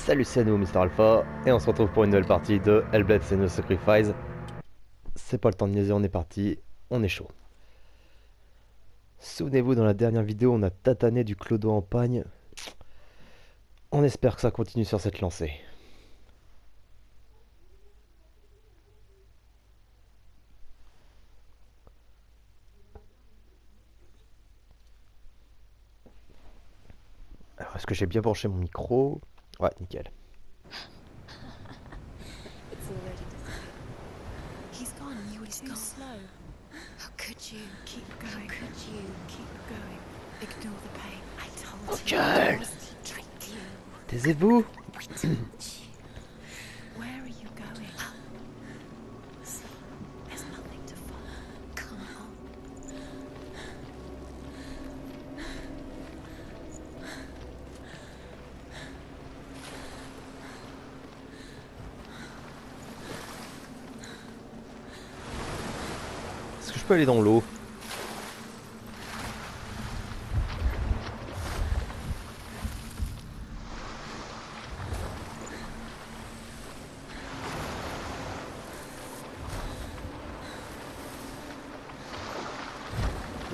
Salut, c'est nous, Mister Alpha, et on se retrouve pour une nouvelle partie de Hellblade Senua Sacrifice. C'est pas le temps de niaiser, on est parti, on est chaud. Souvenez-vous, dans la dernière vidéo, on a tatané du clodo en pagne. On espère que ça continue sur cette lancée. Alors, est-ce que j'ai bien branché mon micro? Ouais, nickel. It's already disappeared. He's gone. You were too slow. How could you keep going? How could you keep going? Ignore the pain. I told you. I was to trick you. Taisez-vous. I told you. Where are you going? See, there's nothing to follow. Come on. Est-ce que je peux aller dans l'eau?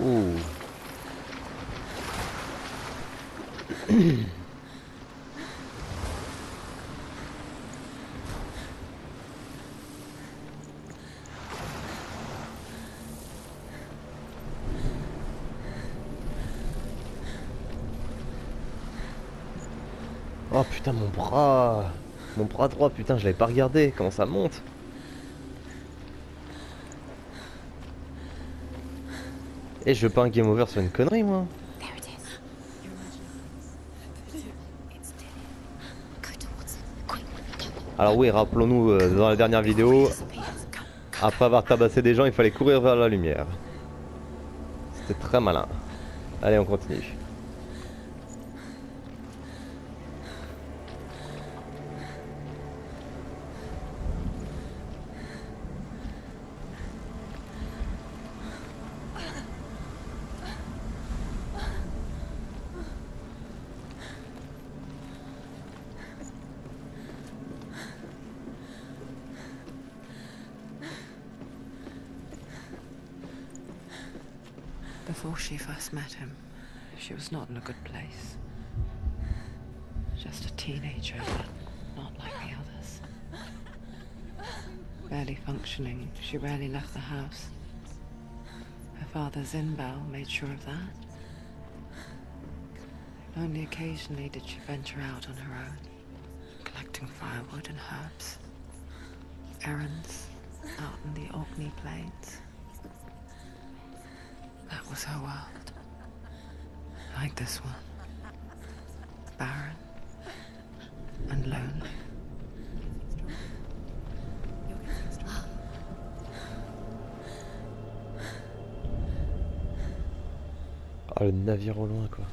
Ouh. Oh putain, mon bras! Mon bras droit, putain, je l'avais pas regardé. Comment ça monte? Et je veux pas un game over sur une connerie, moi. There it is. Your imagination. It's dead. Go towards it. Quick, go. Alors oui, rappelons-nous dans la dernière Before it vidéo, disappears. Go, go, après avoir tabassé des gens, il fallait courir vers la lumière. C'était très malin. Allez, on continue. Before she first met him, she was not in a good place. Just a teenager, but not like the others. Barely functioning, she rarely left the house. Her father's in-bell made sure of that. Only occasionally did she venture out on her own, collecting firewood and herbs. Errands out in the Orkney Plains. That was her world. Like this one. Barren and lonely. Ah, le navire au loin, quoi.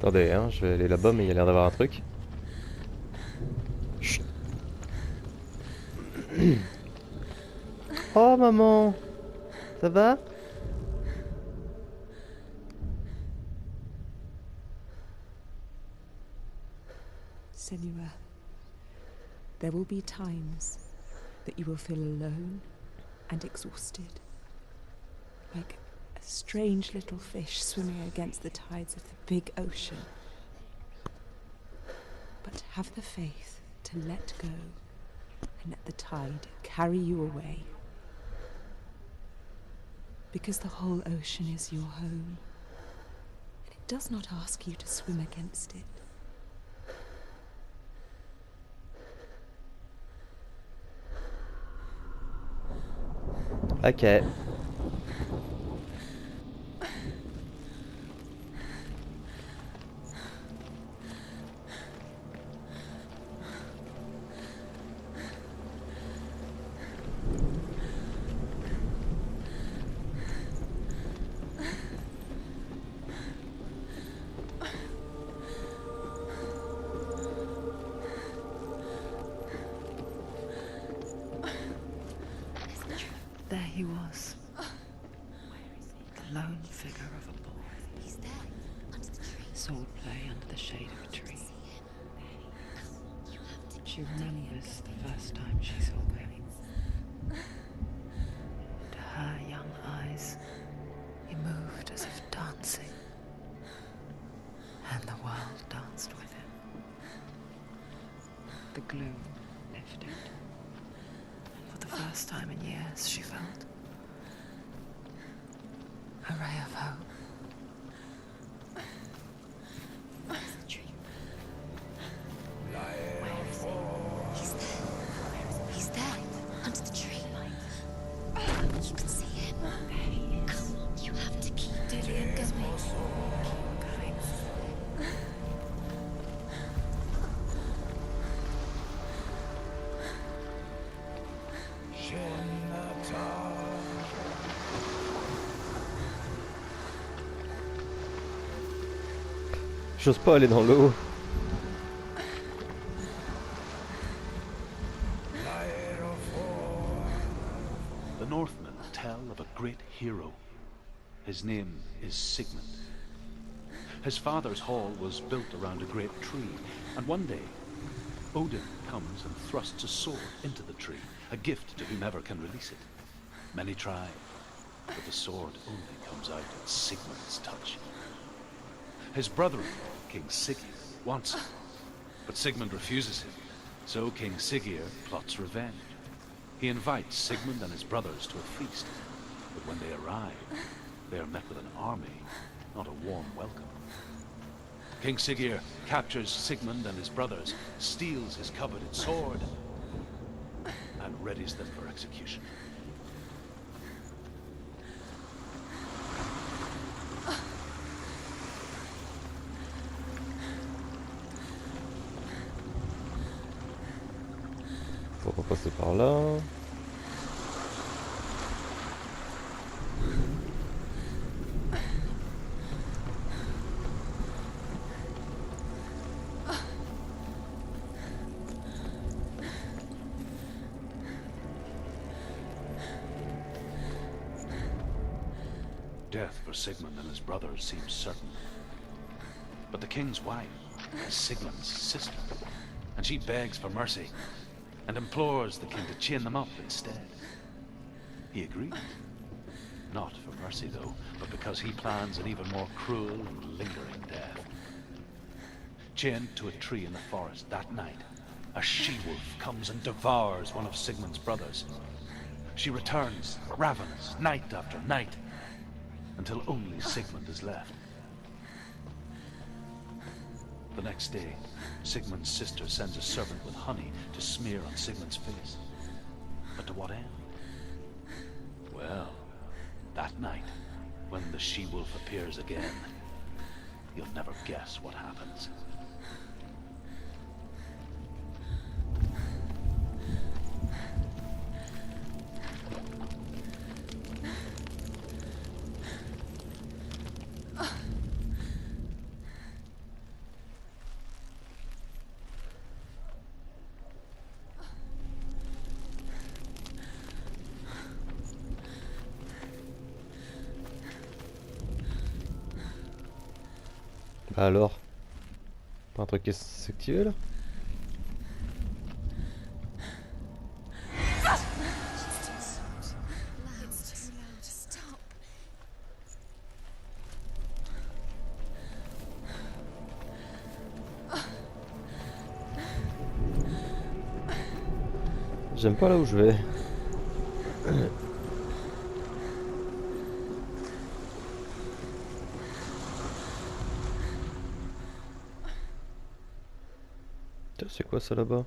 Attendez, hein, je vais aller là-bas, mais il y a l'air d'avoir un truc. Chut. Oh maman, ça va? Senua, there will be times that you will feel alone and exhausted, like a strange little fish swimming against the tides of the big ocean. But have the faith to let go and let the tide carry you away. Because the whole ocean is your home, and it does not ask you to swim against it. Ok. he was. The lone figure of a boy. He's there, under the tree. Sword play under the shade of a tree. You have to She remembers the first time she saw him. To her young eyes, he moved as if dancing, and the world danced with him. The gloom lifted, and for the first time in years she felt a ray of hope. He's there, under the tree. You can see him. There he is. You have to keep going. J'ose pas aller dans l'eau. The Northmen tell of a great hero. His name is Sigmund. His father's hall was built around a great tree, and one day Odin comes and thrusts a sword into the tree, a gift to whomever can release it. Many try, but the sword only comes out at Sigmund's touch. His brother-in-law, King Siggeir, wants it, but Sigmund refuses him, so King Siggeir plots revenge. He invites Sigmund and his brothers to a feast, but when they arrive, they are met with an army, not a warm welcome. King Siggeir captures Sigmund and his brothers, steals his coveted sword, and readies them for execution. Faut repasser par là. Death for Sigmund and his brothers seems certain. But the king's wife is Sigmund's sister, and she begs for mercy and implores the king to chain them up instead. He agrees. Not for mercy, though, but because he plans an even more cruel and lingering death. Chained to a tree in the forest that night, a she-wolf comes and devours one of Sigmund's brothers. She returns, ravenous, night after night, until only Sigmund is left. The next day, Sigmund's sister sends a servant with honey to smear on Sigmund's face. But to what end? Well, that night, when the she-wolf appears again, you'll never guess what happens. Bah alors, pas un truc qui s'est activé là? It's too loud. Stop. J'aime pas là où je vais. C'est quoi ça là-bas?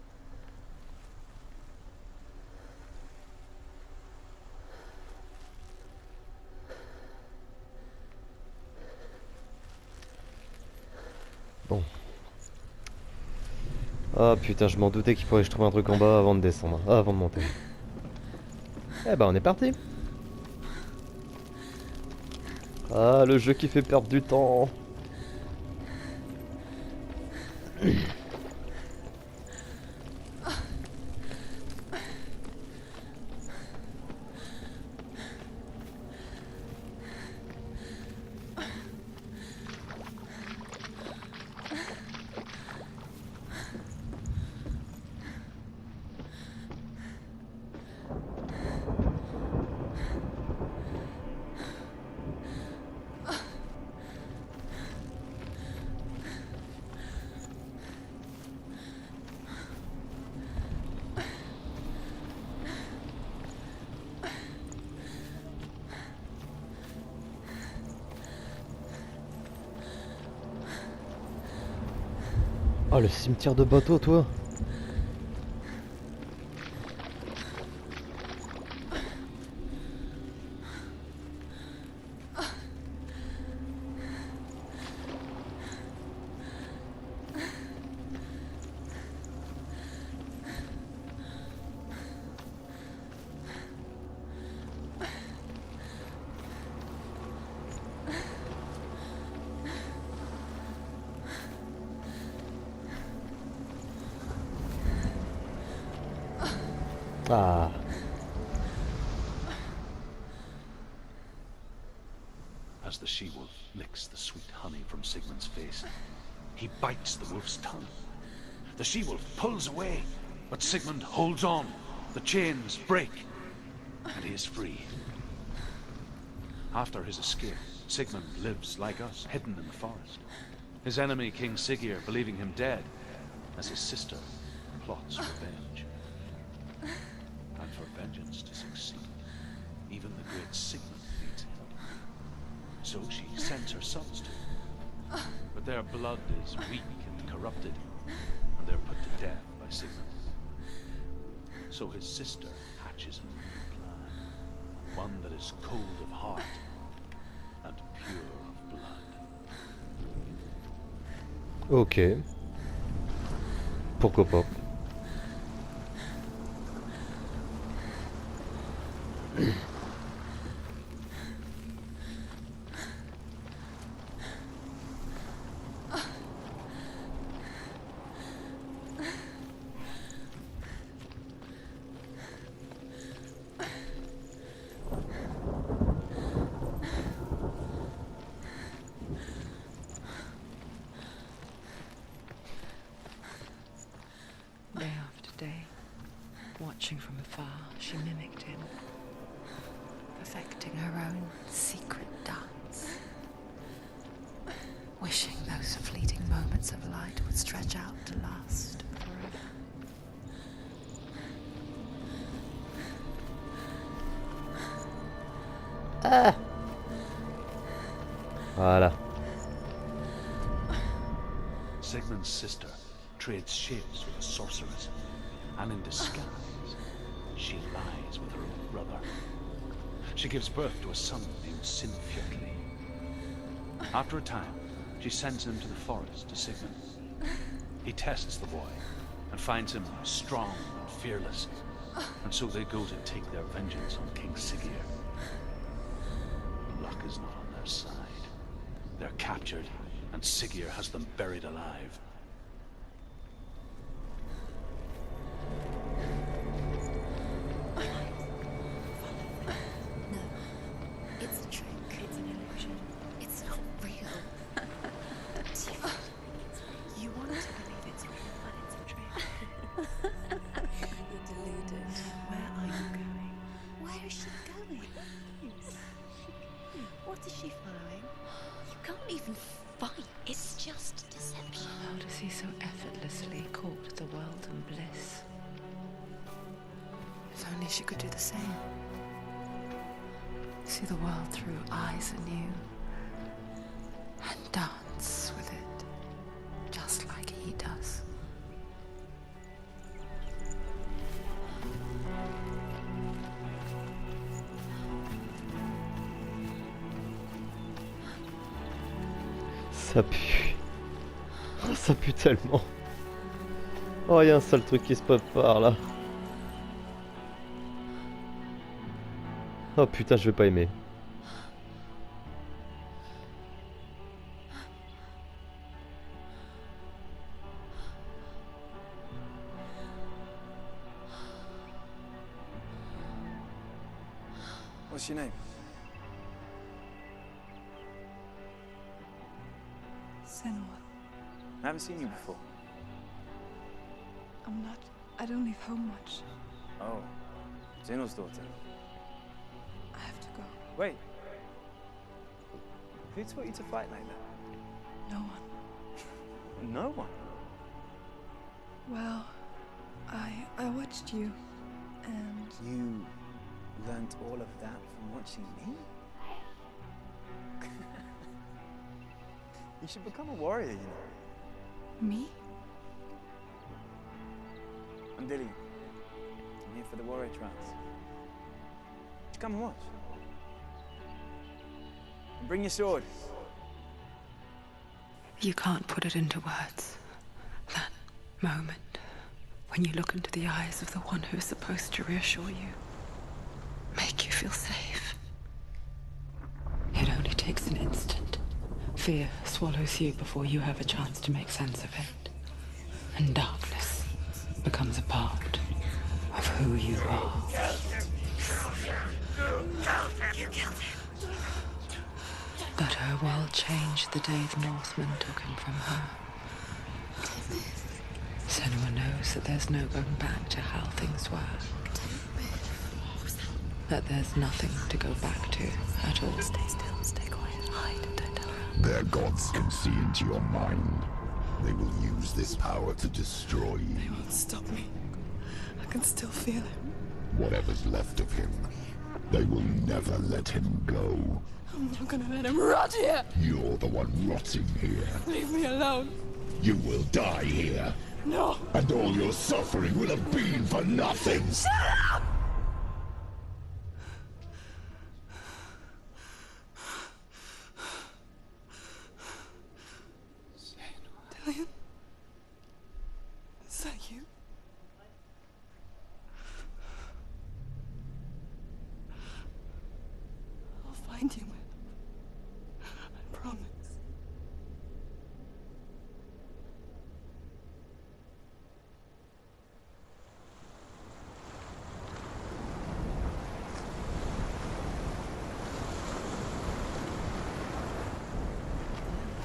Bon. Ah putain, je m'en doutais qu'il faudrait que je trouve un truc en bas avant de descendre, avant de monter. Eh ben on est parti. Ah, le jeu qui fait perdre du temps. Oh, le cimetière de bateaux, toi. Ah. As the she-wolf licks the sweet honey from Sigmund's face, he bites the wolf's tongue. The she-wolf pulls away, but Sigmund holds on. The chains break, and he is free. After his escape, Sigmund lives like us, hidden in the forest. His enemy, King Siggeir, believing him dead, as his sister plots revenge. And for vengeance to succeed, even the great Sigmund needs help. So she sends her sons to him. But their blood is weak and corrupted, and they're put to death by Sigmund. So his sister hatches a new plan, one that is cold of heart and pure of blood. Ok. Pourquoi pas. Day after day, watching from afar, she mimicked him, perfecting her own secret dance, wishing those fleeting moments of light would stretch out to last forever. Voilà. Sigmund's sister trades shapes with a sorceress, and in disguise, she lies with her own brother. She gives birth to a son named Sinfjotli. After a time, she sends him to the forest to Sigmund. He tests the boy and finds him strong and fearless, and so they go to take their vengeance on King Siggeir. Luck is not on their side. They're captured, and Siggeir has them buried alive. No, it's a trick. It's an illusion. It's not real. You want to believe it's real, but it's a trick. You're deluded. Where are you going? Where is she going? What is she following? You can't even fight. It's just deception. How does he so effortlessly court the world and bliss? If only she could do the same. See the world through eyes anew and dance with it, just like he does. Ça pue. Oh, ça pue tellement. Oh, il y a un seul truc qui se prépare là. Oh putain, je vais pas aimer. What's your name? Senua. I haven't seen you before. I don't leave home much. Oh, Zeno's daughter. I have to go. Wait. Who taught you to fight like that? No one. No one. Well, I watched you, and You learned all of that from watching me? You should become a warrior, you know. me? dilly. I'm here for the warrior trance. Just come and watch. And bring your sword. You can't put it into words. That moment when you look into the eyes of the one who's supposed to reassure you, make you feel safe. It only takes an instant. Fear swallows you before you have a chance to make sense of it. And darkness becomes a part of who you are. You killed him. But her world changed the day the Northmen took him from her. Senua knows that there's no going back to how things were. That there's nothing to go back to at all. Stay still, stay quiet, hide, don't tell her. Their gods can see into your mind. They will use this power to destroy you. They won't stop me. I can still feel him. Whatever's left of him, they will never let him go. I'm not gonna let him rot here. You're the one rotting here. Leave me alone. You will die here. No. And all your suffering will have been for nothing. Shut up! Dillion? Is that you? I'll find you, man. I promise.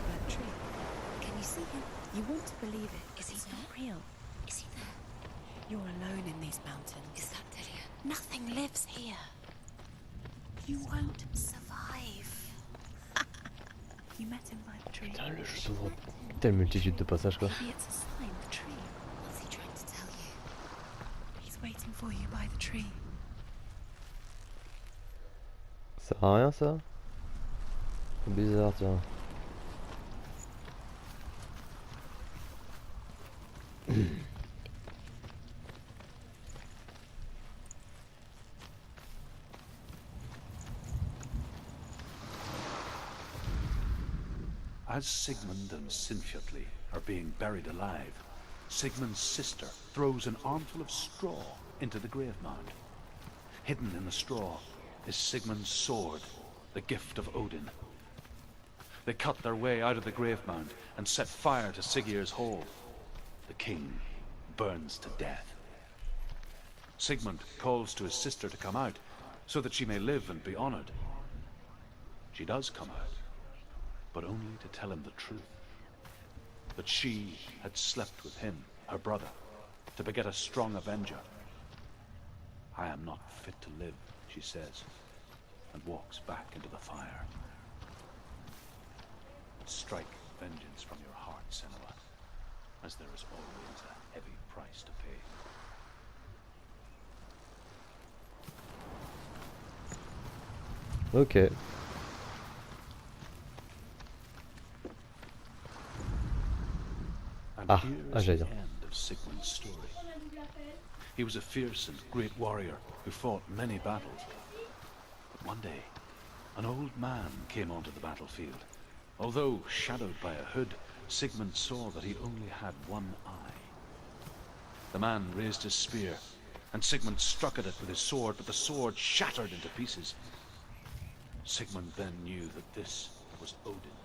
That tree. Can you see him? You want to believe it. Is he not real? Is he there? You're alone in these mountains. Is that Dillion? Nothing lives here. You won't survive. You met him by the tree. Putain, le jeu s'ouvre telle multitude de passages quoi. Maybe it's a sign, the tree. What's he trying to tell you? He's waiting for you by the tree. Ça sert à rien ça? C'est bizarre tiens. As Sigmund and Sinfjotli are being buried alive, Sigmund's sister throws an armful of straw into the grave mound. Hidden in the straw is Sigmund's sword, the gift of Odin. They cut their way out of the grave mound and set fire to Siggeir's hall. The king burns to death. Sigmund calls to his sister to come out so that she may live and be honored. She does come out, but only to tell him the truth. That she had slept with him, her brother, to beget a strong avenger. I am not fit to live, she says, and walks back into the fire. Strike vengeance from your heart, Senua, as there is always a heavy price to pay. Ok. And Ah, here ah, is j'allais the dire. end of Sigmund's story. He was a fierce and great warrior who fought many battles. But one day, an old man came onto the battlefield. Although shadowed by a hood, Sigmund saw that he only had one eye. The man raised his spear, and Sigmund struck at it with his sword, but the sword shattered into pieces. Sigmund then knew that this was Odin,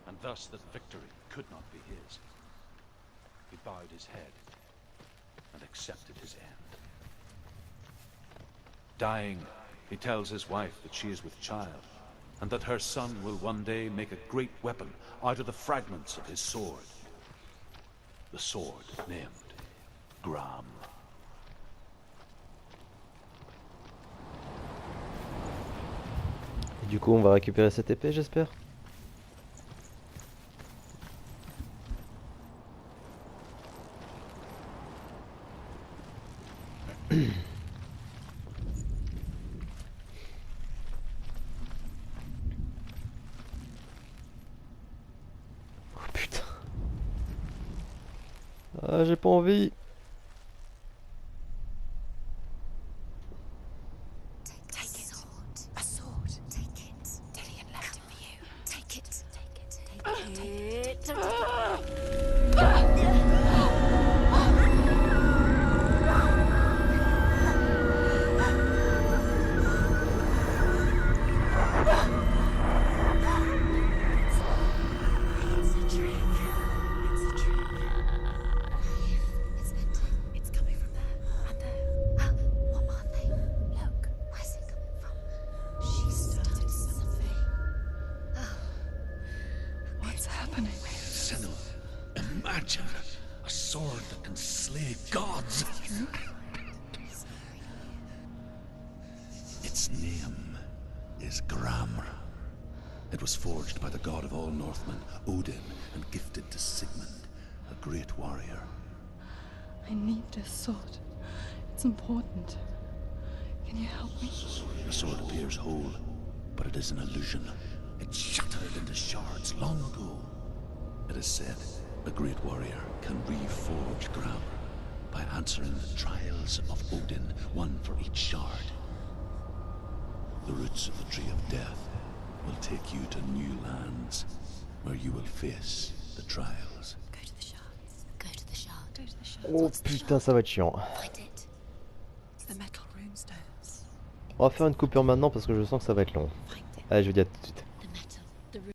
and thus that victory could not be his. He bowed his head and accepted his end. Dying, he tells his wife that she is with child, and that her son will one day make a great weapon out of the fragments of his sword. The sword named Gram. Et du coup on va récupérer cette épée j'espère. Oh putain. Ah j'ai pas envie. It's coming from there and there. What are they? Look, where's it coming from? She started something. What's happening? Senua, imagine a sword that can slay gods. Its name is Gramr. It was forged by the god of all Northmen, Odin, and gifted to Sigmund, a great warrior. I need this sword. It's important. Can you help me? The sword appears whole, but it is an illusion. It shattered into shards long ago. It is said a great warrior can reforge Gramr by answering the trials of Odin, one for each shard. The roots of the Tree of Death will take you to new lands, where you will face the trials. Go to the shards. Go to the shard. Go to the shard. Oh putain, ça va être chiant. Find it. It's the metal runestones. On va faire une coupure maintenant parce que je sens que ça va être long. Find it. Allez, je vous dis à tout de suite.